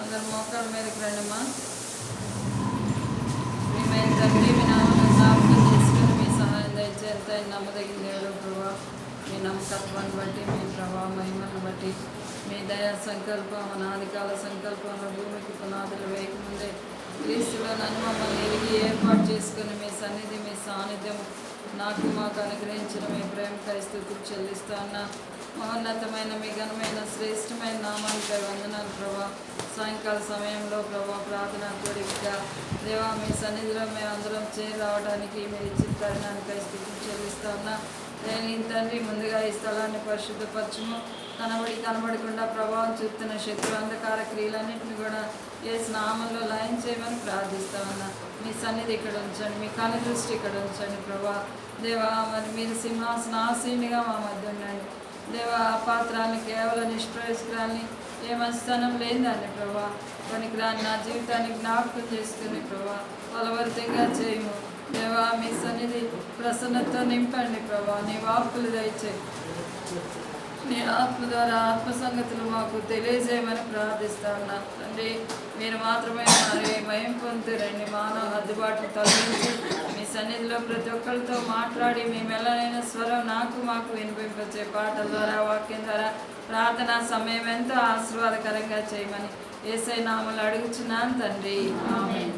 అందరు మోకాళ్ళ మీదకి రండమ్మా. ప్రియమైన తండ్రి, మీ నామను జ్ఞాపకం చేసుకుని మీ సహాయం దయచేంత నమ్మదగిన దేవుడు ప్రభావ. మీ నమ్మకత్వాన్ని బట్టి, మీ ప్రభావ మహిమను బట్టి, మీ దయా సంకల్పం, అనాదికాల సంకల్పంలో భూమికి పునాదులు వేయకముందే క్రీస్తులో నన్ను మమ్మల్ని ఎరిగి ఏర్పాటు చేసుకుని మీ సన్నిధి, మీ సాన్నిధ్యం నాకు మాకు అనుగ్రహించిన మీ ప్రేమకై స్తుతులు చెల్లిస్తా ఉన్న మహోన్నతమైన మీ ఘనమైన శ్రేష్టమైన నామానికై వందనాలు ప్రభా. సాయంకాల సమయంలో ప్రభా ప్రార్థనా కోరికగా దేవా మీ సన్నిధిలో మేమందరం చేరి రావడానికి మీరు ఇచ్చిన తరుణానికై స్తుతులు చెల్లిస్తా ఉన్నా. నేను తండ్రి ముందుగా ఈ స్థలాన్ని పరిశుద్ధపరచుము. కనబడకుండా ప్రభావం చూపుతున్న శత్రు అంధకార క్రియలన్నింటినీ కూడా యేసు నామంలో లయం చేయమని ప్రార్థిస్తా ఉన్నా. మీ సన్నిధి ఇక్కడ ఉంచండి, మీ కను దృష్టి ఇక్కడ ఉంచండి ప్రభా. దేవా మరి మీరు సింహాసనాసీనిగా మా మధ్య ఉండండి దేవా. అపాత్రాన్ని కేవలం నిష్ప్రయోజకురాన్ని ఏ మంచితనం లేదని ప్రభా, పనికిరాని నా జీవితాన్ని జ్ఞాపకం చేసుకుని ప్రభా ఫలవర్తంగా చేయము దేవా. మీ సన్నిధి ప్రసన్నతో నింపండి ప్రభా. నీ వాక్కులు దయచేయి, నీ ఆత్మ ద్వారా ఆత్మ సంగతులు మాకు తెలియజేయమని ప్రార్థిస్తా ఉన్నా తండ్రి. మీరు మాత్రమే మరి మయం పొందురండి. మానవ హద్దుబాటును తొలగించి మీ సన్నిధిలో ప్రతి ఒక్కరితో మాట్లాడి మీ మెల్లనైన స్వరం మాకు వినిపింపచ్చే పాటల ద్వారా, వాక్యం ద్వారా ప్రార్థన సమయం ఎంతో ఆశీర్వాదకరంగా చేయమని యేసయ్య నామములో అడుగుచున్నాను తండ్రి, ఆమేన్.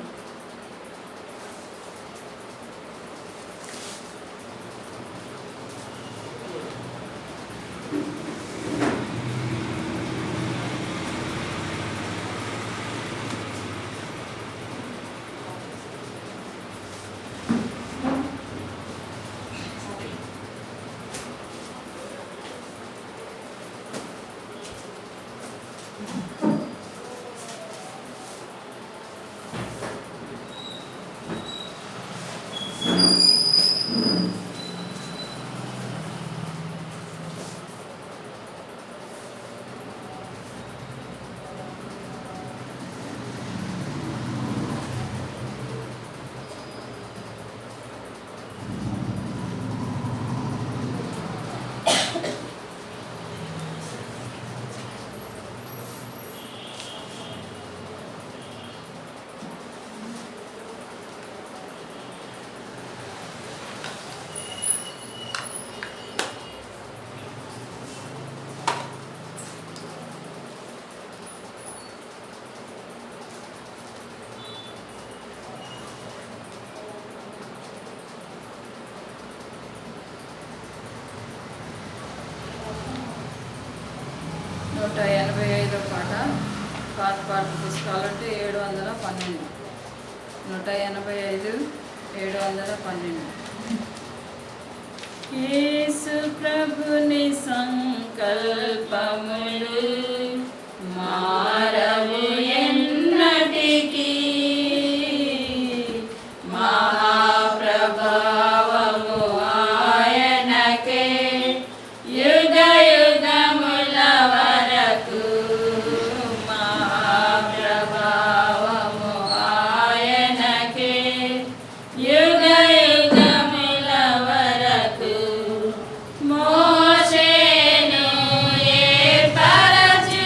185వ పాట. పాత పుస్తకాలు అంటే 712. 185, 712. యేసు ప్రభుని సంకల్పములు మారవు ఎన్నటికీ, మహాప్రభావము ఆయనకే యుగ యుగముల వరకు. మహాప్రభావము ఆయనకే యుగ యుగముల వరకు. మోషేను ఏర్పరచు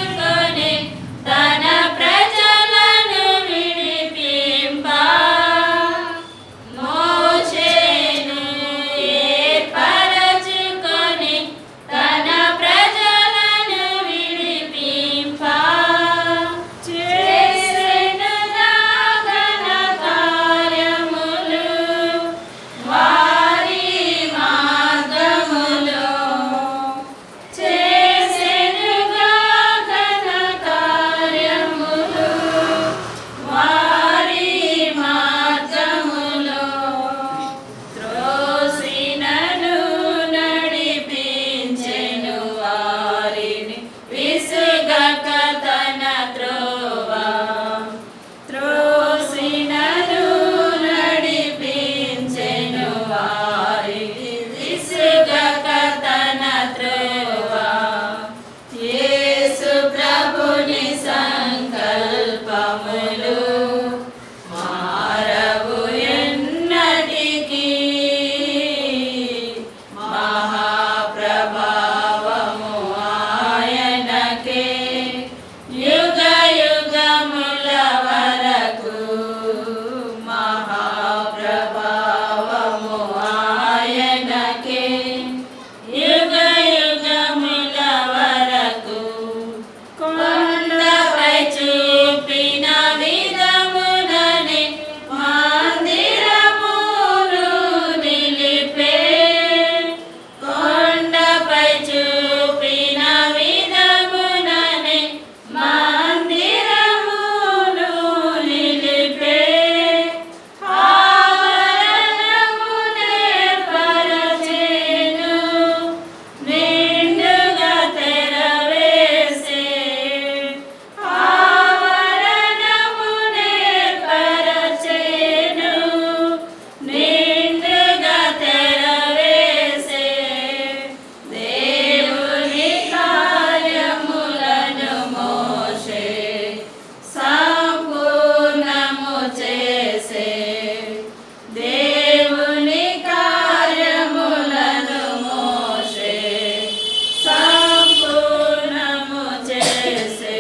చేసే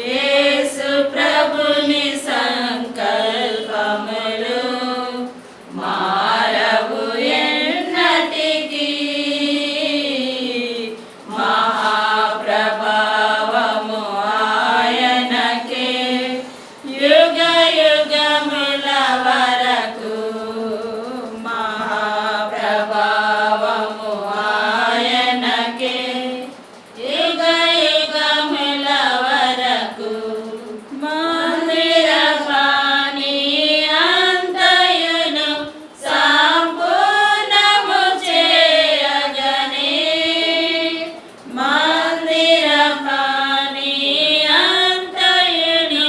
యేసు ప్రభుని సంకల్పములు మారవు ఎన్నటికీ. మహాప్రభావము ఆయనకే యుగ యుగముల వరకు. మహాప్రభావము ఆయనకే యుగ యుగముల వరకు. మందిర పాని అంతయును సంపూర్ణము చేయగనే. మందిర పాని అంతయును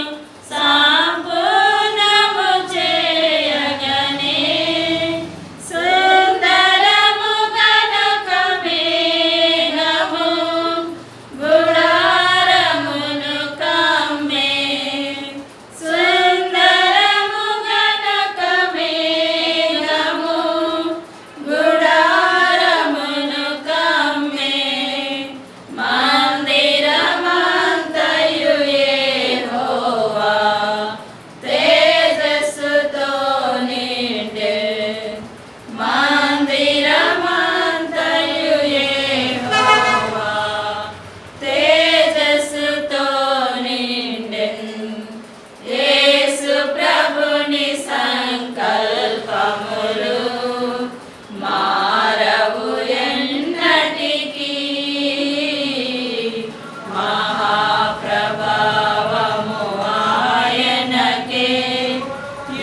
సంపూర్ణము చేయగనే. సుందరము కనక మేఘము గుడారమును కమ్మే. సుందరము కనక మేఘము గుడారమును కమ్మే. మందిరమంతయు యెహోవా తేజస్సుతో నిండే. మందిరమంతయు యెహోవా తేజస్సుతో నిండెను. యేసు ప్రభుని సంకల్పములు మారవు ఎన్నటికీ. మహాప్రభావము ఆయనకే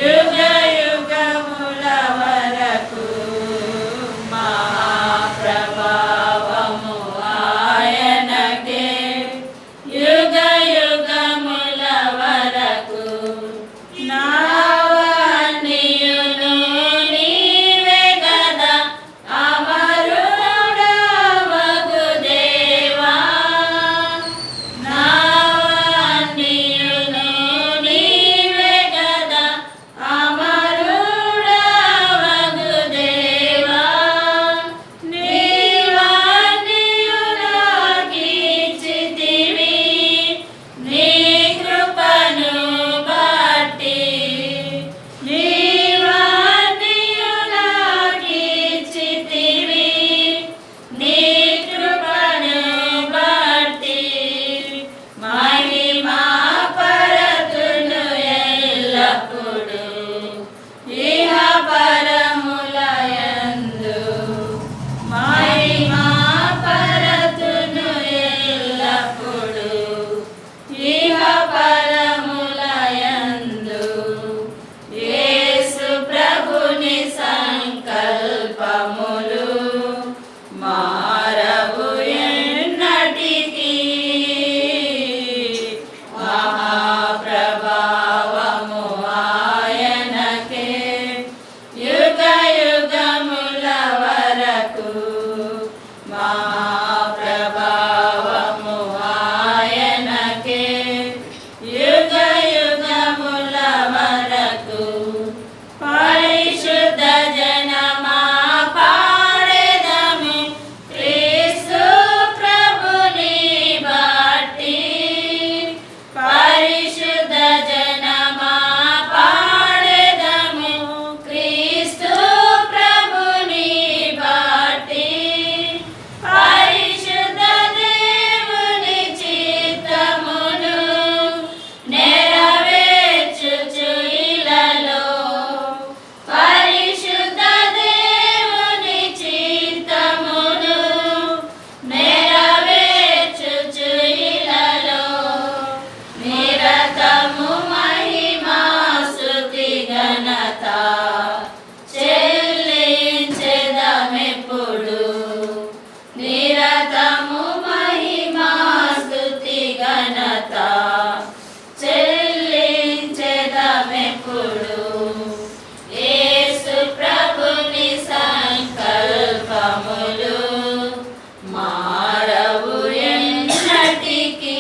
యుగ యుగముల వరకు. మహాప్రభావము ఆయనకే యుగ యుగముల వరకు. నావన్నీయును నీవే గదా అమరుడవగు దేవా. నావన్నీయును నీవే గదా అమరుడవగు దేవా. నీవన్నీయు నాకిచ్చితివి నీ కృపను బట్టి. నీవన్నీయు నాకిచ్చితివి నీ కృపను బట్టి. మహిమా పరతును ఎల్లప్పుడు ఇహ పరములయందు. మహిమా పరతును ఎల్లప్పుడు ఇహ పరములయందు. యేసు ప్రభుని సంకల్పములు మారవు ఎన్నటికీ. మహాప్రభావము ఆయనకే యుగ యుగముల వరకు. మహాప్రభావము ఆయనకే యుగ యుగముల వరకు. పరిశుద్ధ జనమా పాడెదము క్రీస్తు ప్రభుని బట్టి. పరిశుద్ధ జనమా పాడెదము క్రీస్తు ప్రభుని బట్టి. పరిశుద్ధ దేవుని చిత్తమును నెరవేర్చుచు ఇలలో. పరిశుద్ధ దేవుని చిత్తమును నెరవేర్చుచు ఇలలో. నిరతము మహిమా స్తుతి ఘనత చెల్లించెదమెప్పుడు. నిరతము మహిమా స్తుతి ఘనత చెల్లించెదమెప్పుడు. యేసు ప్రభుని సంకల్పములు మారవు ఎన్నటికీ.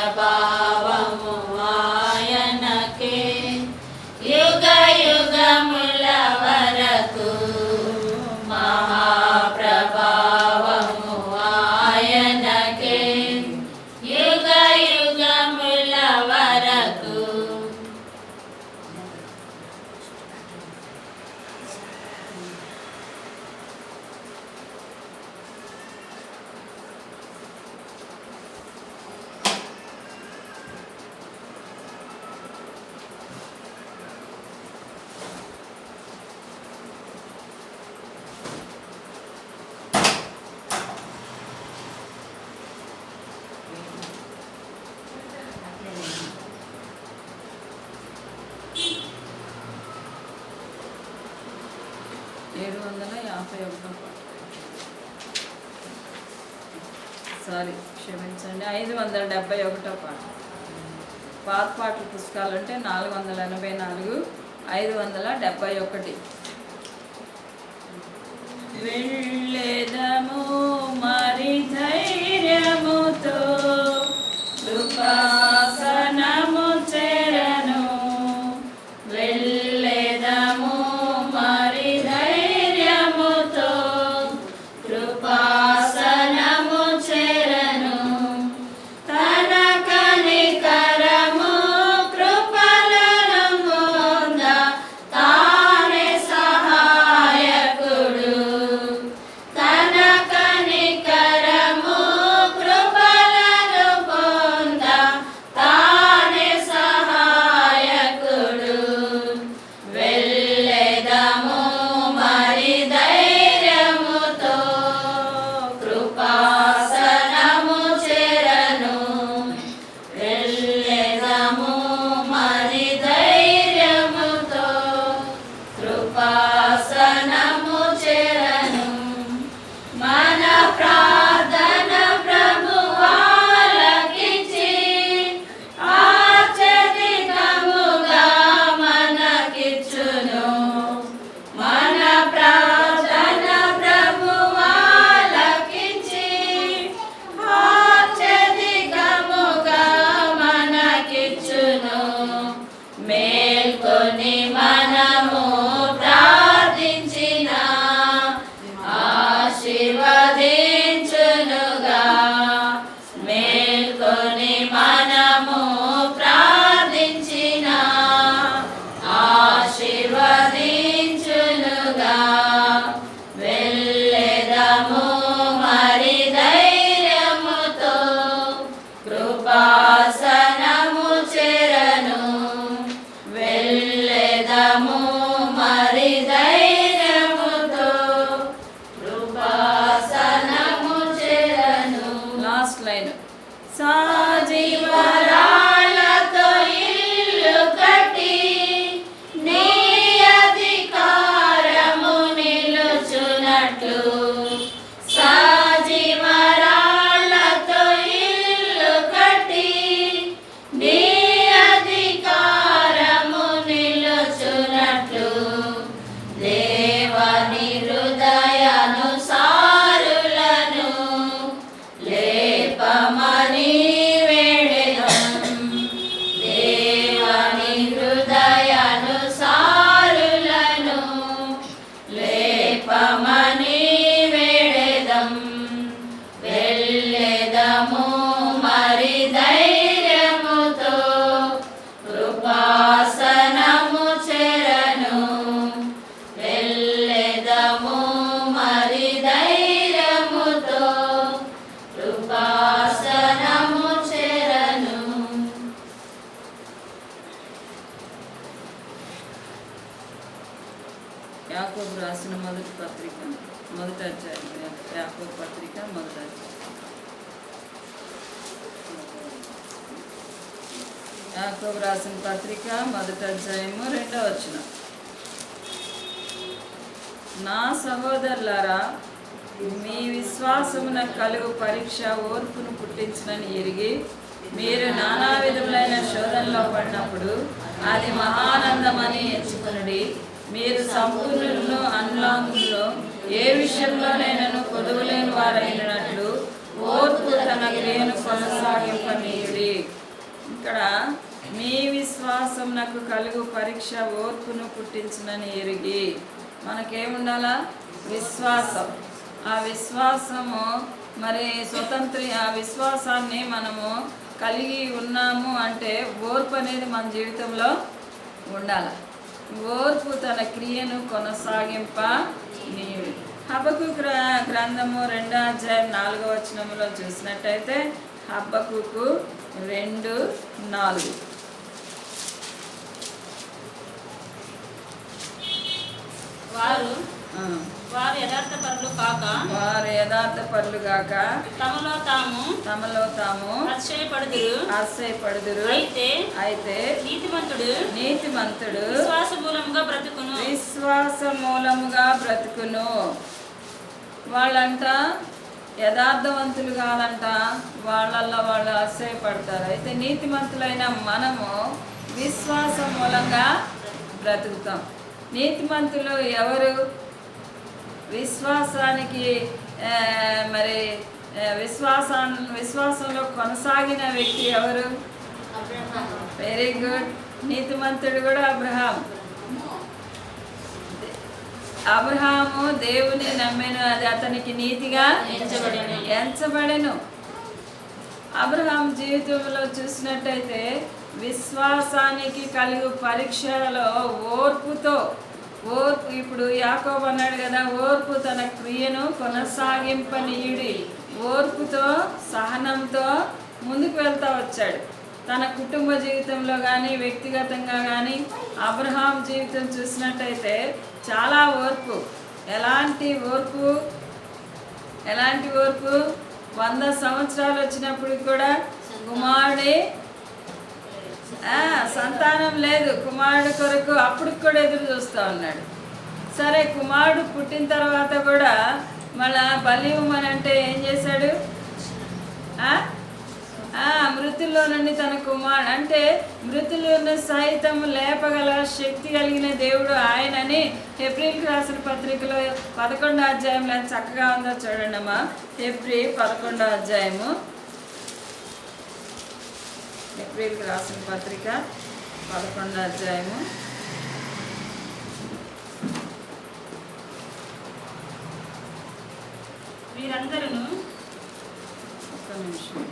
మహాప్రభావము ఆయనకే యుగ యుగముల వరకు. మహాప్రభావము 541 పాట, సారీ క్షమించండి, 571 పాట. పాత పాటల పుస్తకాలు అంటే 484, 571. వెళ్ళెదము మరి ధైర్యముతో కృపాసనము చేరను, వెళ్ళెదము మరి ధైర్యముతో కృపాసనము చేరను, తన కనికరము కృపలను పొంద తానే సహాయకుడు, తన కనికరము కృపలను పొంద తానే సహాయకుడు, వెళ్ళెదము మరి ధైర్యముతో కృపాసనము చేరను, వెళ్ళెదము మరి ధైర్యముతో కృపాసనము చేరను. మన ప్రార్థన ప్రభువాలకించి అత్యధికముగా మనకిచ్చును, మన ప్రార్థన ప్రభువాలకించి అత్యధికముగా మనకిచ్చును, మేల్కొని మనము ప్రార్థించిన ఆశీర్వదించునుగా, మేల్కొని మనము ప్రార్థించిన ఆశీర్వదించునుగా, వెళ్ళెదము మరి ధైర్యముతో కృపాసనము చేరను, వెళ్ళెదము మరి ధైర్యముతో కృపాసనము చేరను. లాస్ట్ లైన్, సాజీవరాలతో ఇల్లు కట్టి నీ అధికారము నిలుచునట్లు, సాజీవరాలతో ఇల్లు కట్టి నీ అధికారము నిలుచునట్లు, దేవని హృదయానుసారులను లేపమని వేడెదం, దేవని హృదయానుసారులను లేపమని వేడెదం, వెళ్ళెదము మరి ధైర్యముతో కృపాసనము చేరను, వెళ్ళెదము మరి ధైర్యముతో కృపాసనము చేరను. యాకోబు రాసిన మొదటి పత్రిక మొదటి అధ్యాయం, యాకోబు పత్రిక మొదటి అధ్యాయం, యాకోబు రాసిన పత్రిక మొదటి అధ్యాయము 2వ వచనం. నా సహోదరులారా, మీ విశ్వాసమున కలుగు పరీక్ష ఓర్పును పుట్టించునని ఎరిగి మీరు నానా విధములైన శోధనలో పడినప్పుడు అది మహానందమని ఎంచుకునుడి. మీరు సంపూర్ణులను అనులాంగుల్లో ఏ విషయంలోనైనాను కొదువులేని వారైనట్లు ఓర్పు తన క్రియను కొనసాగింపనీయుడి. ఇక్కడ మీ విశ్వాసం నాకు కలుగు పరీక్ష ఓర్పును పుట్టించునని ఎరిగి, మనకేముండాలా? విశ్వాసం. ఆ విశ్వాసము మరి ఆ విశ్వాసాన్ని మనము కలిగి ఉన్నాము అంటే ఓర్పు అనేది మన జీవితంలో ఉండాలి. ఓర్పు తన క్రియను కొనసాగింప నీయుడు. హబక్కూకు గ్రంథము 2వ అధ్యాయం 4వ వచనంలో చూసినట్టయితే హబక్కూకు 2:4 వారు వారు యథార్థ పరులు కాక తమలో తాము అతిశయపడుదురు. అయితే నీతిమంతుడు విశ్వాస మూలముగా బ్రతుకును. వాళ్ళంట యథార్థవంతులు కాదంట, వాళ్ళల్లో వాళ్ళు అతిశయపడతారు. అయితే నీతిమంతులైన మనము విశ్వాస మూలంగా బ్రతుకుతాం. నీతిమంతులు ఎవరు? విశ్వాసానికి మరి విశ్వాసంలో కొనసాగిన వ్యక్తి ఎవరు? Very good. నీతిమంతుడు కూడా అబ్రహాము దేవుని నమ్మెను, అది అతనికి నీతిగా ఎంచబడెను. అబ్రహాం జీవితంలో చూసినట్టయితే విశ్వాసానికి కలుగు పరీక్షలో ఓర్పు, ఇప్పుడు యాకోబు అన్నాడు కదా, ఓర్పు తన క్రియను కొనసాగింపనీయుడి. ఓర్పుతో సహనంతో ముందుకు వెళ్తూ వచ్చాడు. తన కుటుంబ జీవితంలో కానీ వ్యక్తిగతంగా కానీ అబ్రహాం జీవితం చూసినట్టయితే చాలా ఓర్పు. ఎలాంటి ఓర్పు? 100 సంవత్సరాలు వచ్చినప్పుడు కూడా కుమారుడి సంతానం లేదు. కుమారుడు కొరకు అప్పుడు కూడా ఎదురు చూస్తూ ఉన్నాడు. సరే, కుమారుడు పుట్టిన తర్వాత కూడా మళ్ళా బలి ఇవ్వమనంటే ఏం చేశాడు? మృతుల్లో నుండి తన కుమారుడు, అంటే మృతులను సైతం లేపగల శక్తి కలిగిన దేవుడు ఆయనని హెబ్రీలకు రాసిన పత్రికలో 11వ అధ్యాయంలో చక్కగా ఉందో చూడండి అమ్మా. హెబ్రీ 11వ అధ్యాయము, ఏప్రిల్కి రాసిన పత్రిక 11వ అధ్యాయము. వీరందరూ ఒక్క నిమిషం.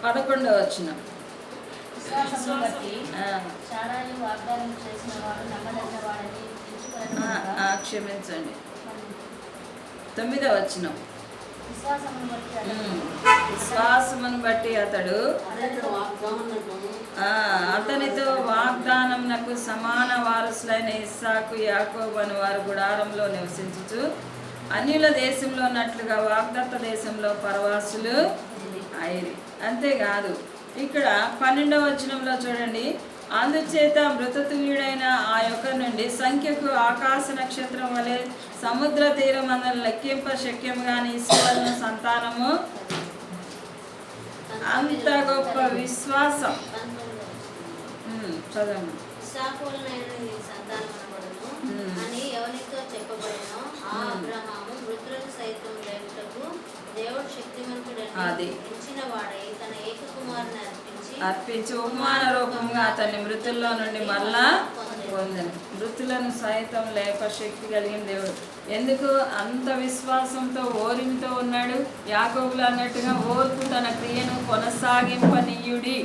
11వ వచనం. క్షమించండి, 9వ వచనం. విశ్వాసమును బట్టి అతడు అతనితో వాగ్దానమునకు సమాన వారసులైన ఇస్సాకు, యాకోబు అని వారు గుడారంలో నివసించుచు అన్యుల దేశంలో ఉన్నట్లుగా వాగ్దత్త దేశంలో పరవాసులు అయిరి. అంతేకాదు, ఇక్కడ 12వ వచనంలో చూడండి, అందుచేత మృతతుల్యుడైన ఆ యొక్క నుండి సంఖ్యకు ఆకాశ నక్షత్రం వలె సముద్ర తీరం అందరూ లెక్కింప శక్యం కాని ఈశ్వరుని సంతానము అంత గొప్ప విశ్వాసం. చదవండి. అది అర్పించి ఉపమాన రూపంగా అతన్ని మృతుల్లో నుండి మరలా పొందను. మృతులను సైతం లేప శక్తి కలిగిన దేవుడు. ఎందుకు అంత విశ్వాసంతో ఓర్మితో ఉన్నాడు? యాకోబులు అన్నట్టుగా ఓర్పు తన క్రియను కొనసాగింపనీయుడి.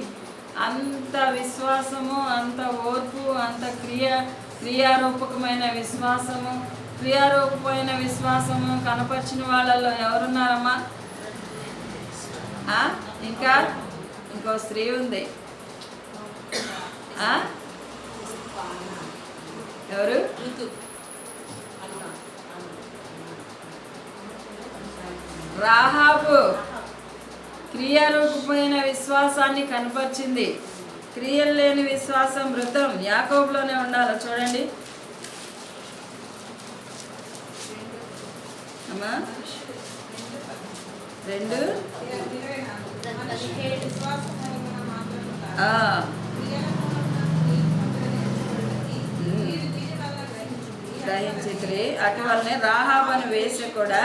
అంత విశ్వాసము, అంత ఓర్పు, అంత క్రియారూపకమైన విశ్వాసము కనపరిచిన వాళ్ళల్లో ఎవరున్నారమ్మా? ఇంకా ఇంకో స్త్రీ ఉంది. ఎవరు? రాహాబు క్రియారూపమైన విశ్వాసాన్ని కనపరిచింది. క్రియలు లేని విశ్వాసం మృతం. యాకోబులోనే ఉండాలి. చూడండి అమ్మా, 2 గ్రహించి అటు వల్లనే రాహాబు అని వేసి కూడా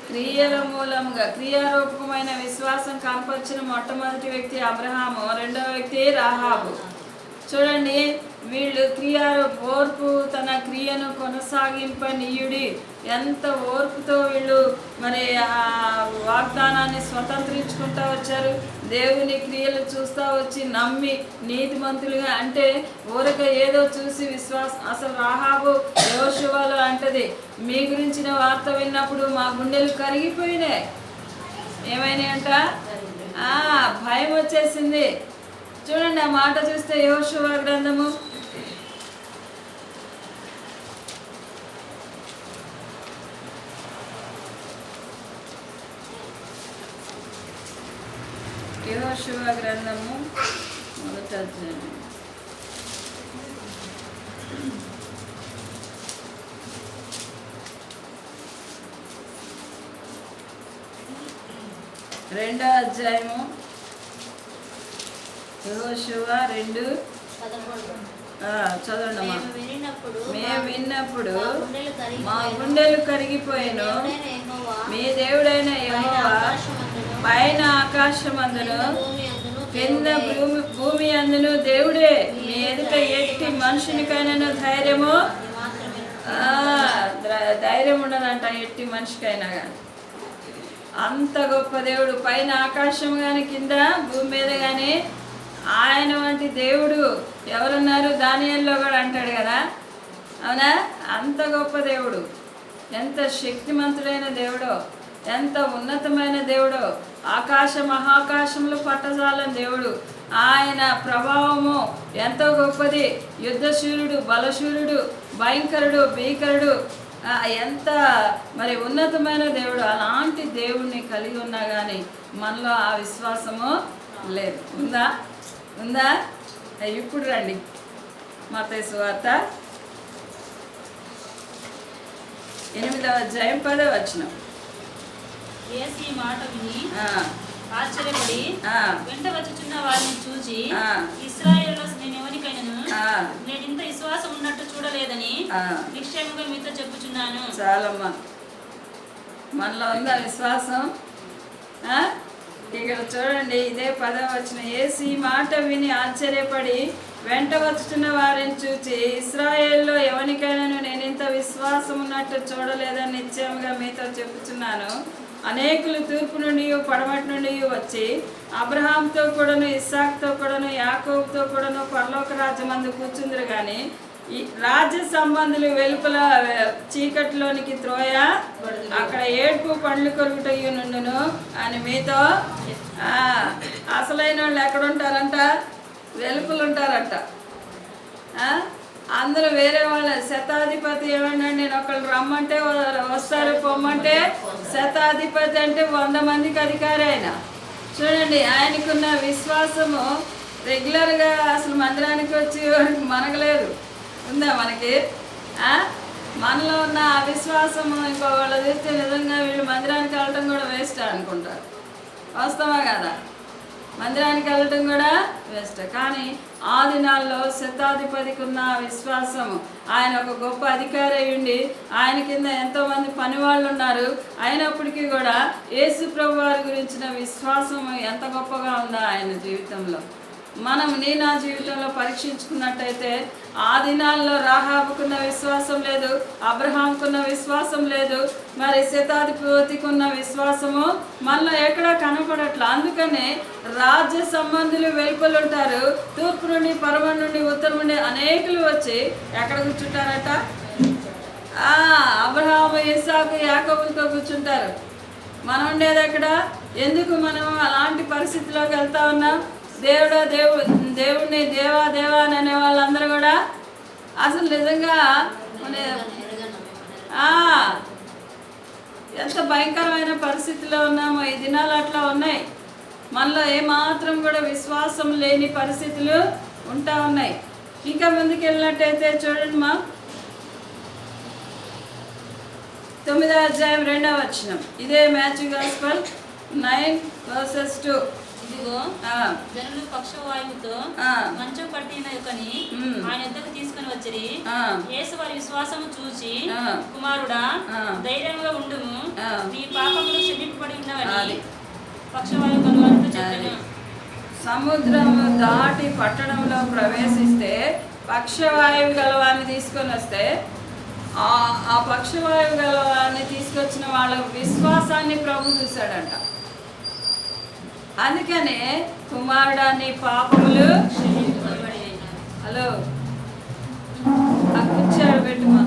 క్రియల మూలంగా క్రియారూపకమైన విశ్వాసం కనపరిచిన మొట్టమొదటి వ్యక్తి అబ్రహాము, రెండవ వ్యక్తి రాహాబు. చూడండి, వీళ్ళు ఓర్పు తన క్రియను కొనసాగింపనీయుడి. ఎంత ఓర్పుతో వీళ్ళు మరి ఆ వాగ్దానాన్ని స్వతంత్రించుకుంటూ వచ్చారు. దేవుని క్రియలు చూస్తూ వచ్చి నమ్మి నీతిమంతులుగా, అంటే ఊరక ఏదో చూసి విశ్వాసం. అసలు రాహాబు యోషువలో అంటది, మీ గురించిన వార్త విన్నప్పుడు మా గుండెలు కరిగిపోయినాయి. ఏమైనాయి అంట? భయం వచ్చేసింది. చూడండి ఆ మాట చూస్తే యెహోషువ గ్రంథము 1వ అధ్యాయం. రెండో అధ్యాయము యెహోషువ 2 చదవండి. మేము విన్నప్పుడు మా గుండెలు కరిగిపోయాను. మీ దేవుడైన యెహోవా పైన ఆకాశమందును కింద భూమి అందును దేవుడే. మీ ఎదుట ఎట్టి మనుషునికైనా ధైర్యం ఉండదంట, ఎట్టి మనిషికైనా కానీ. అంత గొప్ప దేవుడు. పైన ఆకాశం కానీ కింద భూమి మీద కానీ ఆయన వంటి దేవుడు ఎవరున్నారు? దానియేలులో కూడా అంటాడు కదా, అవునా? అంత గొప్ప దేవుడు, ఎంత శక్తిమంతుడైన దేవుడో, ఎంత ఉన్నతమైన దేవుడో, ఆకాశ మహాకాశంలో పట్టజాలని దేవుడు. ఆయన ప్రభావము ఎంతో గొప్పది. యుద్ధశూరుడు, బలశూరుడు, భయంకరుడు, భీకరుడు, ఎంత మరి ఉన్నతమైన దేవుడు. అలాంటి దేవుడిని కలిగి ఉన్నా కానీ మనలో ఆ విశ్వాసము లేదు. ఉందా? ఇప్పుడు రండి మత్తయి సువార్త 8వ అధ్యాయం 10వ వచనం. యేసు ఈ మాట విని ఆశ్చర్యపడి వెంట వచ్చుచున్న వారిని చూచి, ఇశ్రాయేలులో నేను ఎవరికైనాను నేను ఇంత విశ్వాసం ఉన్నట్టు చూడలేదని నిశ్చయముగా మీతో చెప్పుచున్నాను. చాలమ్మా, మనలో ఉందా విశ్వాసం? ఇక్కడ చూడండి, ఇదే 10వ వచనం. యేసు ఈ మాట విని ఆశ్చర్యపడి వెంట వచ్చుతున్న వారిని చూచి, ఇశ్రాయేలులో ఎవరికైనా నేను ఇంత విశ్వాసం ఉన్నట్టు చూడలేదని నిశ్చయముగా మీతో చెప్పుచున్నాను. అనేకులు తూర్పు నుండి పడమటి నుండి వచ్చి అబ్రహాంతో కూడాను, ఇస్సాకుతో కూడాను, యాకోబుతో కూడాను పరలోక రాజ్యమందు కూర్చుందరు. కానీ ఈ రాజ్య సంబంధులు వెలుపల చీకటిలోనికి త్రోయ, అక్కడ ఏడుపు పండ్లు కొరుకుటయ్యునుండును అని మీతో. అసలైన వాళ్ళు ఎక్కడ ఉంటారంట? వెలుపలు ఉంటారంట. అందరూ వేరే వాళ్ళ. శతాధిపతి ఏమన్నా, నేను ఒకళ్ళు రమ్మంటే వస్తారు, పొమ్మంటే శతాధిపతి అంటే 100 మందికి అధికారి ఆయన. చూడండి, ఆయనకున్న విశ్వాసము రెగ్యులర్గా అసలు మందిరానికి వచ్చి మనగలేదు. ఉందా మనకి? మనలో ఉన్న అవిశ్వాసము ఇంకో వాళ్ళు చూస్తే నిజంగా వీళ్ళు మందిరానికి వెళ్ళటం కూడా వేస్ట్ అనుకుంటారు. వాస్తవా కదా? మందిరానికి వెళ్ళటం కూడా వేస్ట్. కానీ ఆ దినాల్లో శతాధిపతికి ఉన్న విశ్వాసము, ఆయన ఒక గొప్ప అధికారి అయ్యుండి ఆయన కింద ఎంతోమంది పని వాళ్ళు ఉన్నారు. అయినప్పటికీ కూడా యేసు ప్రభు వారి గురించిన విశ్వాసము ఎంత గొప్పగా ఉందో ఆయన జీవితంలో. మనం నా జీవితంలో పరీక్షించుకున్నట్టయితే ఆ దినాల్లో రాహాబుకున్న విశ్వాసం లేదు, అబ్రహాంకున్న విశ్వాసం లేదు, మరి శతాధిపతికి ఉన్న విశ్వాసము మనలో ఎక్కడా కనపడట్లా. అందుకనే రాజ్య సంబంధులు వెలుపలు ఉంటారు. తూర్పు నుండి, పడమటి నుండి, ఉత్తరం నుండి అనేకులు వచ్చి ఎక్కడ కూర్చుంటారట? అబ్రహాము, ఇస్సాకు, యాకోబులతో కూర్చుంటారు. మనం ఉండేది ఎక్కడ? ఎందుకు మనం అలాంటి పరిస్థితిలోకి వెళ్తా ఉన్నాం? దేవుడిని దేవా అని అనే వాళ్ళందరూ కూడా అసలు నిజంగా ఎంత భయంకరమైన పరిస్థితిలో ఉన్నామో. ఈ దినాలు అట్లా ఉన్నాయి. మనలో ఏమాత్రం కూడా విశ్వాసం లేని పరిస్థితులు ఉంటా ఉన్నాయి. ఇంకా ముందుకు వెళ్ళినట్టయితే చూడండి మా 9వ అధ్యాయం 2వ వచనం. ఇదే మాథ్యూ గాస్పెల్ 9:2. ఇదిగో జనులు పక్షవాయువుతో మంచం పట్టిన యొక్కని ఆయన యొద్దకు తీసుకుని వచ్చిరి. యేసు వారి విశ్వాసము చూచి, కుమారుడా ధైర్యంగా ఉండుము, నీ పాపములు క్షమింపబడి ఉన్నవని పక్షవాయువు కలువారితో చెప్పాను. సముద్రము దాటి పట్టణంలో ప్రవేశిస్తే పక్షవాయువు గలవాన్ని తీసుకొని వస్తే ఆ పక్షవాయువు గలవాన్ని తీసుకొచ్చిన వాళ్ళ విశ్వాసాన్ని ప్రభు చూశాడంట. అందుకనే కుమారుడా నీ పాపములు హలో ఆ కూర్చాడు పెట్టుమా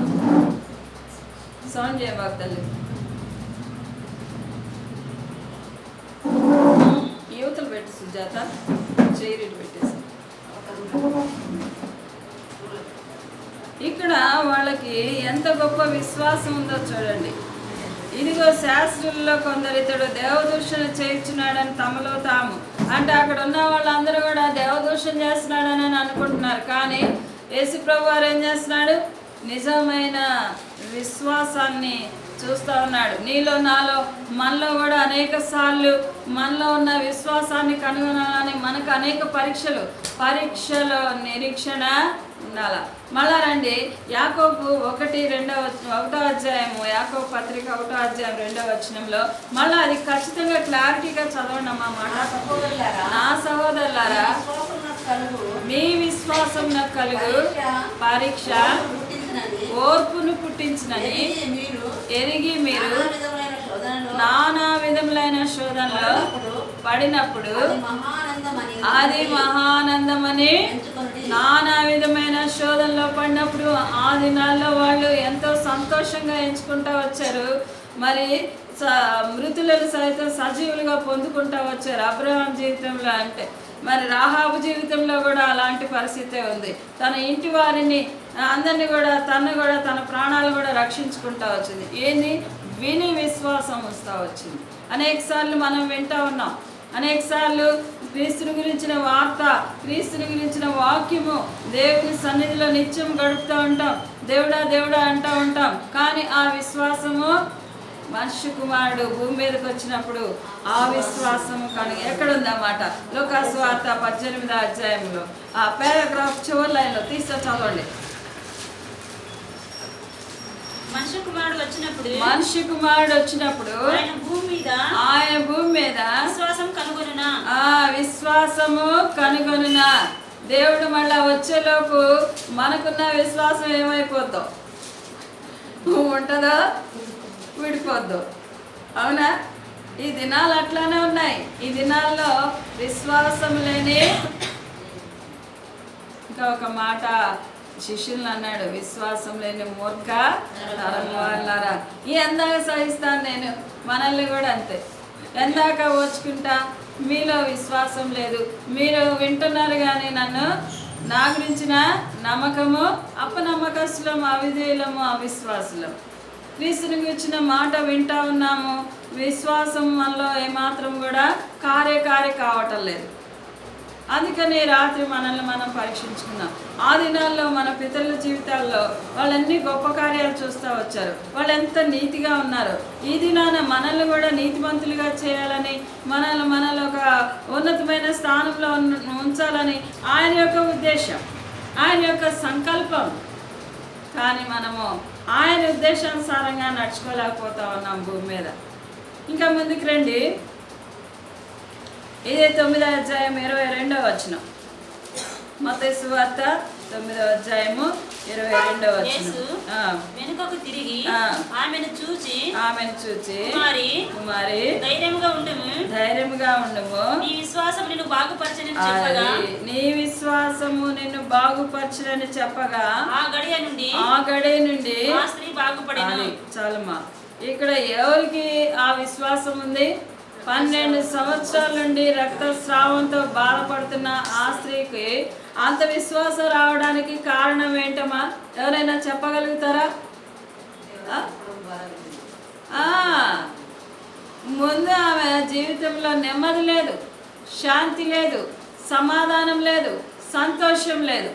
సౌండ్ చేయబాకు తల్లి. ఇక్కడ వాళ్ళకి ఎంత గొప్ప విశ్వాసం ఉందో చూడండి. ఇదిగో శాస్త్రుల్లో కొందరు ఇతడు దేవదూషణ చేయించున్నాడని తమలో తాము అంటే అక్కడ ఉన్న వాళ్ళందరూ కూడా దేవదూషణ చేస్తున్నాడని అనుకుంటున్నారు. కానీ యేసుప్రభు వారు ఏం చేస్తున్నాడు? నిజమైన విశ్వాసాన్ని చూస్తూ ఉన్నాడు. నీలో నాలో మనలో కూడా అనేక సార్లు మనలో ఉన్న విశ్వాసాన్ని కనుగొనాలని మనకు అనేక పరీక్షలో నిరీక్షణ ఉండాల. మళ్ళా రండి యాకోబు 1:1 అధ్యాయము, యాకోబు పత్రిక 1 అధ్యాయం 2వ వచనంలో మళ్ళీ అది ఖచ్చితంగా క్లారిటీగా చదవండి అమ్మా మాట. నా సహోదరులారా, మీ విశ్వాసం కలుగు పరీక్ష ఓర్పును పుట్టించినని ఎరిగి మీరు నానా విధములైన శోధనలో పడినప్పుడు అది మహానందమని. నానా విధమైన శోధనలో పడినప్పుడు ఆ దినాల్లో వాళ్ళు ఎంతో సంతోషంగా ఎంచుకుంటూ వచ్చారు. మరి మృతులను సైతం సజీవులుగా పొందుకుంటూ వచ్చారు. అబ్రహాం జీవితంలో అంటే మరి రాహాబు జీవితంలో కూడా అలాంటి పరిస్థితే ఉంది. తన ఇంటి వారిని అందరినీ కూడా తన ప్రాణాలు కూడా రక్షించుకుంటూ వచ్చింది. ఏంది? విని విశ్వాసం వస్తూ వచ్చింది. అనేక సార్లు మనం వింటూ ఉన్నాం, అనేక సార్లు క్రీస్తుని గురించిన వార్త, క్రీస్తుని గురించిన వాక్యము దేవుని సన్నిధిలో నిత్యం గడుపుతూ ఉంటాం. దేవుడా దేవుడా అంటూ ఉంటాం. కానీ ఆ విశ్వాసము మనుష్య కుమారుడు భూమి మీదకి వచ్చినప్పుడు ఆ విశ్వాసము ఎక్కడుందన్నమాట. లూకాసు వార్త 18వ అధ్యాయంలో ఆ పారాగ్రాఫ్ చివరి లైన్లో తీసుకొని చదవండి. మనుష్య కుమారుడు వచ్చినప్పుడు ఆయన భూమి మీద విశ్వాసము కనుగొనునా. దేవుడు మళ్ళా వచ్చేలోపు మనకున్న విశ్వాసం ఏమైపోద్దో, ఉంటుందో విడిపోద్దు. అవునా? ఈ దినాలు అట్లానే ఉన్నాయి. ఈ దినాల్లో విశ్వాసం లేని ఇంకా ఒక మాట శిష్యులను అన్నాడు, విశ్వాసం లేని మూర్ఖ తరము వాళ్ళారా. ఎందాక సహిస్తాను నేను, మనల్ని కూడా అంతే. ఎందాక ఓచుకుంటా, మీలో విశ్వాసం లేదు. మీరు వింటున్నారు కానీ నా గురించిన నమ్మకము అపనమ్మకస్తులము, అవిధేయులము, అవిశ్వాసులము. క్రీస్తుని గురించిన మాట వింటా ఉన్నాము, విశ్వాసం మనలో ఏమాత్రం కూడా కార్యకారి కావటం లేదు. అందుకని రాత్రి మనల్ని మనం పరీక్షించుకున్నాం. ఆ దినాల్లో మన పితరుల జీవితాల్లో వాళ్ళన్ని గొప్ప కార్యాలు చూస్తూ వచ్చారు. వాళ్ళు ఎంత నీతిగా ఉన్నారు. ఈ దినాన మనల్ని కూడా నీతిమంతులుగా చేయాలని, మనల్ని ఒక ఉన్నతమైన స్థానంలో ఉంచాలని ఆయన యొక్క ఉద్దేశం, ఆయన యొక్క సంకల్పం. కానీ మనము ఆయన ఉద్దేశానుసారంగా నడుచుకోలేకపోతా ఉన్నాం భూమి మీద. ఇంకా ముందుకు రండి. ఇదే 9వ అధ్యాయం 22వ వచనం. మత్తయి సువార్త 9వ అధ్యాయము 22వ వచనం. వెనుకకు తిరిగి ఆమెను చూచి కుమారి ధైర్యముగా ఉండుము, నీ విశ్వాసము నిన్ను బాగుపరచునని చెప్పగా ఆ గడియ నుండి ఆ స్త్రీ బాగుపడినది. చాలమ్మా. ఇక్కడ ఎవరికి ఆ విశ్వాసం ఉంది? 12 సంవత్సరాల నుండి రక్తస్రావంతో బాధపడుతున్న ఆ స్త్రీకి అంత విశ్వాసం రావడానికి కారణం ఏంటమ్మా? ఎవరైనా చెప్పగలుగుతారా? ముందు ఆమె జీవితంలో నెమ్మది లేదు, శాంతి లేదు, సమాధానం లేదు, సంతోషం లేదు.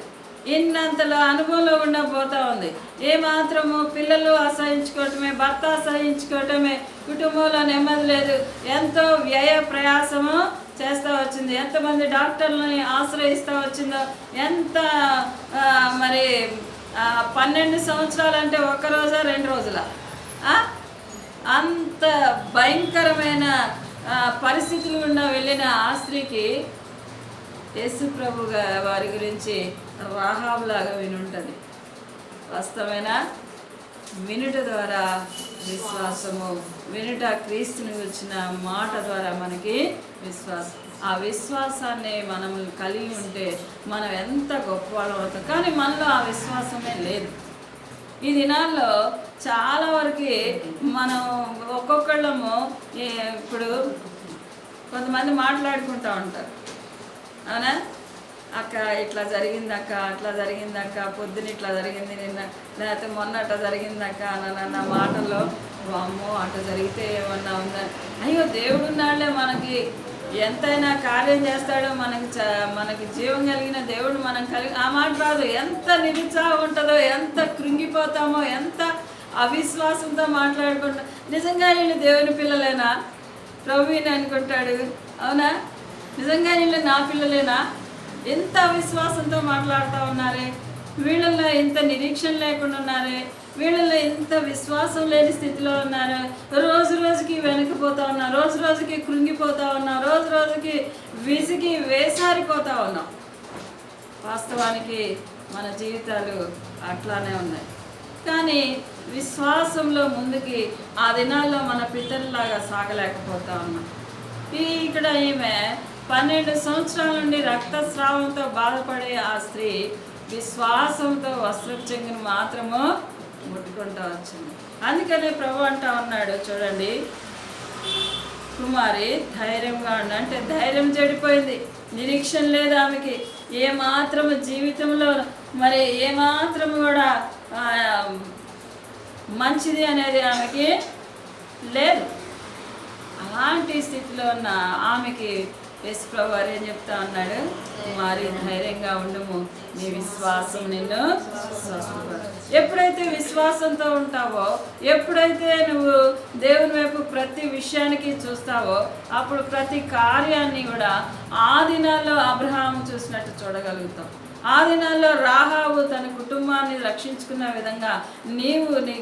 ఇన్నంతలో అనుభవంలో ఉండబోతా ఉంది. ఏమాత్రము పిల్లలు అసహించుకోవటమే, భర్త అసహించుకోవటమే, కుటుంబంలో నెమ్మది లేదు. ఎంతో వ్యయ ప్రయాసము చేస్తూ వచ్చింది. ఎంతమంది డాక్టర్లని ఆశ్రయిస్తూ వచ్చిందో. ఎంత మరి 12 సంవత్సరాలు అంటే 1 రోజా 2 రోజుల అంత భయంకరమైన పరిస్థితులు గుండా వెళ్ళిన ఆ స్త్రీకి యేసు ప్రభు వారి గురించి రాహాబులాగా వినుంటుంది. వాస్తవమైన వినుట ద్వారా విశ్వాసము, వినుట క్రీస్తుని వచ్చిన మాట ద్వారా మనకి విశ్వాసం. ఆ విశ్వాసాన్ని మనం కలిగి ఉంటే మనం ఎంత గొప్పవాళ్ళం అవుతాం. కానీ మనలో ఆ విశ్వాసమే లేదు. ఈ దినాల్లో చాలా వరకు మనం ఒక్కొక్కళ్ళము ఇప్పుడు కొంతమంది మాట్లాడుకుంటూ ఉంటారు. అవునా? అక్క ఇట్లా జరిగింది అక్క, అట్లా జరిగింది అక్క, పొద్దున ఇట్లా జరిగింది నిన్న, లేకపోతే మొన్న అట్లా జరిగింది అక్క అన్న మాటల్లో అమ్మో అట్లా జరిగితే ఏమన్నా ఉందా, అయ్యో దేవుడున్నాళ్లే మనకి ఎంతైనా కార్యం చేస్తాడో, మనకి జీవం కలిగిన దేవుడు మనం ఆ మాట రాదు. ఎంత నిరుత్సాహం ఉంటుందో, ఎంత కృంగిపోతామో, ఎంత అవిశ్వాసంతో మాట్లాడుకుంటా, నిజంగా వీళ్ళు దేవుని పిల్లలేనా ప్రభుని అనుకుంటాడు. అవునా, నిజంగా వీళ్ళు నా పిల్లలేనా, ఎంత అవిశ్వాసంతో మాట్లాడుతూ ఉన్నారే, వీళ్ళల్లో ఎంత నిరీక్షణ లేకుండా ఉన్నారే, వీళ్ళల్లో ఎంత విశ్వాసం లేని స్థితిలో ఉన్నారు. రోజు రోజుకి వెనక్కిపోతూ ఉన్నాం, రోజు రోజుకి కృంగిపోతూ ఉన్నాం, రోజు రోజుకి విసిగి వేసారిపోతూ ఉన్నాం. వాస్తవానికి మన జీవితాలు అట్లానే ఉన్నాయి. కానీ విశ్వాసంలో ముందుకి ఆ దినాల్లో మన పితరులాగా సాగలేకపోతా ఉన్నాం. ఇక్కడ ఈమె 12 సంవత్సరాల నుండి రక్తస్రావంతో బాధపడే ఆ స్త్రీ విశ్వాసంతో వస్త్రపు చెంగును మాత్రము ముట్టుకుంటూ వచ్చింది. అందుకనే ప్రభు అంటా ఉన్నాడు చూడండి, కుమారి ధైర్యంగా ఉండు. అంటే ధైర్యం చెడిపోయింది, నిరీక్షణ లేదు ఆమెకి. ఏమాత్రము జీవితంలో మరి ఏమాత్రం కూడా మంచిది అనేది ఆమెకి లేదు. అలాంటి స్థితిలో ఉన్న ఆమెకి యేసు ప్రభు వారు ఏం చెప్తా ఉన్నాడు, కుమారి ధైర్యంగా ఉండము, నీ విశ్వాసం నిన్ను స్వస్థపరచు. ఎప్పుడైతే విశ్వాసంతో ఉంటావో, ఎప్పుడైతే నువ్వు దేవుని వైపు ప్రతి విషయానికి చూస్తావో, అప్పుడు ప్రతి కార్యాన్ని కూడా ఆ దినాల్లో అబ్రహాము చూసినట్టు చూడగలుగుతావు. ఆ దినాల్లో రాహాబు తన కుటుంబాన్ని రక్షించుకున్న విధంగా నీవు నీ